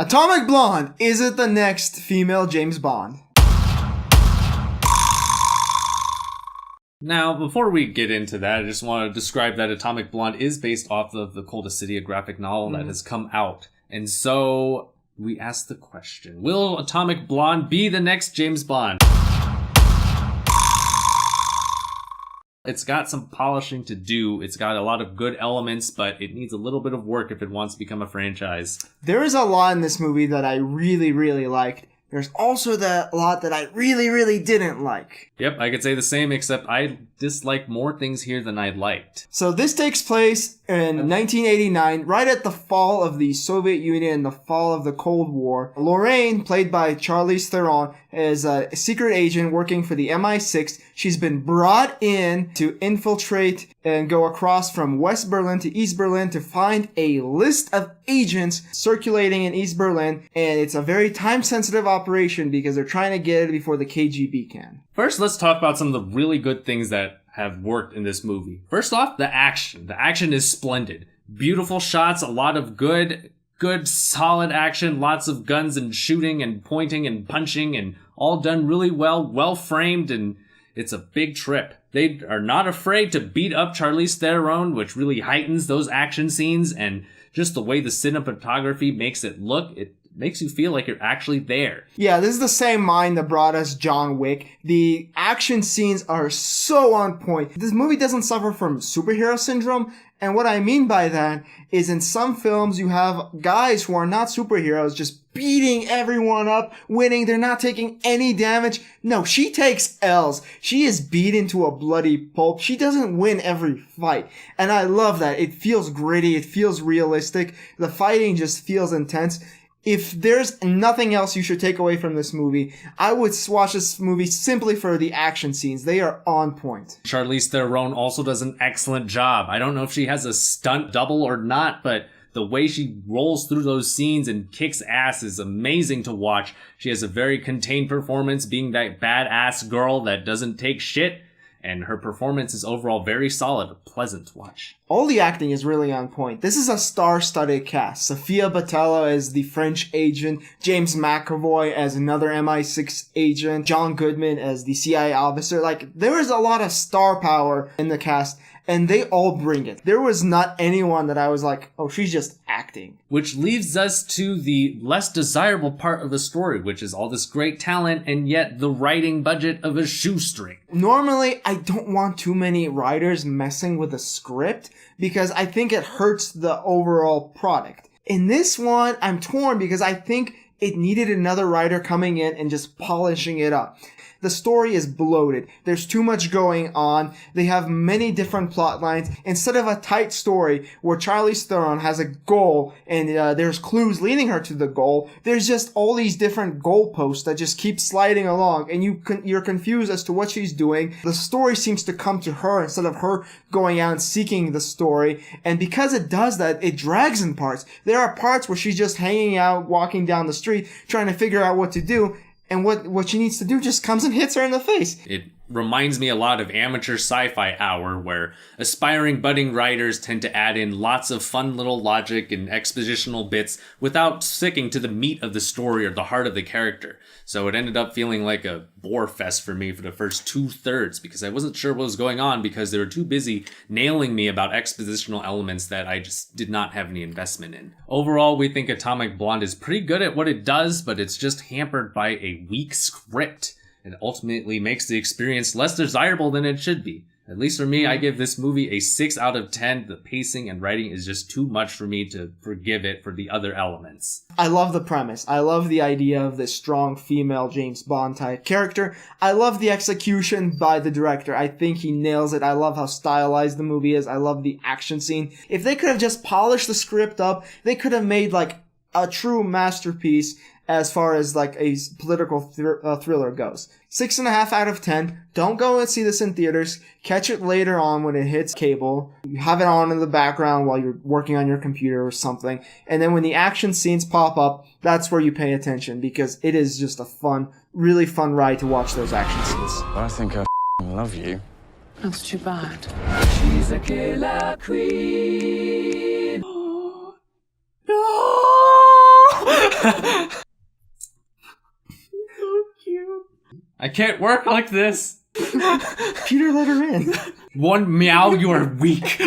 Atomic Blonde, is it the next female James Bond? Now, before we get into that, I just want to describe that Atomic Blonde is based off of the Cold City, a graphic novel that has come out. And so we ask the question, will Atomic Blonde be the next James Bond? It's got some polishing to do. It's got a lot of good elements, but it needs a little bit of work if it wants to become a franchise. There is a lot in this movie that I really, really liked. There's also a lot that I really, really didn't like. Yep, I could say the same, except I dislike more things here than I liked. So this takes place in 1989, right at the fall of the Soviet Union and the fall of the Cold War. Lorraine, played by Charlize Theron, is a secret agent working for the MI6. She's been brought in to infiltrate and go across from West Berlin to East Berlin to find a list of agents circulating in East Berlin. And it's a very time-sensitive operation because they're trying to get it before the KGB can. First, let's talk about some of the really good things that have worked in this movie. First off, the action. The action is splendid. Beautiful shots, a lot of good, solid action, lots of guns and shooting and pointing and punching and all done really well framed, and it's a big trip. They are not afraid to beat up Charlize Theron, which really heightens those action scenes, and just the way the cinematography makes it look, it makes you feel like you're actually there. Yeah, this is the same mind that brought us John Wick. The action scenes are so on point. This movie doesn't suffer from superhero syndrome. And what I mean by that is in some films you have guys who are not superheroes just beating everyone up, winning. They're not taking any damage. No, she takes L's. She is beaten to a bloody pulp. She doesn't win every fight. And I love that. It feels gritty. It feels realistic. The fighting just feels intense. If there's nothing else you should take away from this movie, I would watch this movie simply for the action scenes. They are on point. Charlize Theron also does an excellent job. I don't know if she has a stunt double or not, but the way she rolls through those scenes and kicks ass is amazing to watch. She has a very contained performance, being that badass girl that doesn't take shit. And her performance is overall very solid, pleasant to watch. All the acting is really on point. This is a star-studded cast. Sophia Boutella as the French agent, James McAvoy as another MI6 agent, John Goodman as the CIA officer. Like, there is a lot of star power in the cast, and they all bring it. There was not anyone that I was like, oh, she's just acting. Which leads us to the less desirable part of the story, which is all this great talent and yet the writing budget of a shoestring. Normally, I don't want too many writers messing with the script because I think it hurts the overall product. In this one, I'm torn because I think it needed another writer coming in and just polishing it up. The story is bloated. There's too much going on. They have many different plot lines. Instead of a tight story where Charlize Theron has a goal and there's clues leading her to the goal, there's just all these different goalposts that just keep sliding along, and you're confused as to what she's doing. The story seems to come to her instead of her going out and seeking the story. And because it does that, it drags in parts. There are parts where she's just hanging out, walking down the street, trying to figure out what to do. And what she needs to do just comes and hits her in the face. It reminds me a lot of Amateur Sci-Fi Hour, where aspiring budding writers tend to add in lots of fun little logic and expositional bits without sticking to the meat of the story or the heart of the character. So it ended up feeling like a bore fest for me for the first 2/3 because I wasn't sure what was going on because they were too busy nailing me about expositional elements that I just did not have any investment in. Overall, we think Atomic Blonde is pretty good at what it does, but it's just hampered by a weak script. It ultimately makes the experience less desirable than it should be. At least for me, I give this movie a 6 out of 10. The pacing and writing is just too much for me to forgive it for the other elements. I love the premise. I love the idea of this strong female James Bond type character. I love the execution by the director. I think he nails it. I love how stylized the movie is. I love the action scene. If they could have just polished the script up, they could have made like a true masterpiece as far as like a political thriller goes. 6.5 out of 10. Don't go and see this in theaters. Catch it later on when it hits cable. You have it on in the background while you're working on your computer or something. And then when the action scenes pop up, that's where you pay attention because it is just a fun, really fun ride to watch those action scenes. I think I love you. That's too bad. She's a killer queen. No! Cute. I can't work like this. Peter let her in. One meow, you are weak.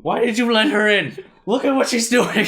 Why did you let her in? Look at what she's doing.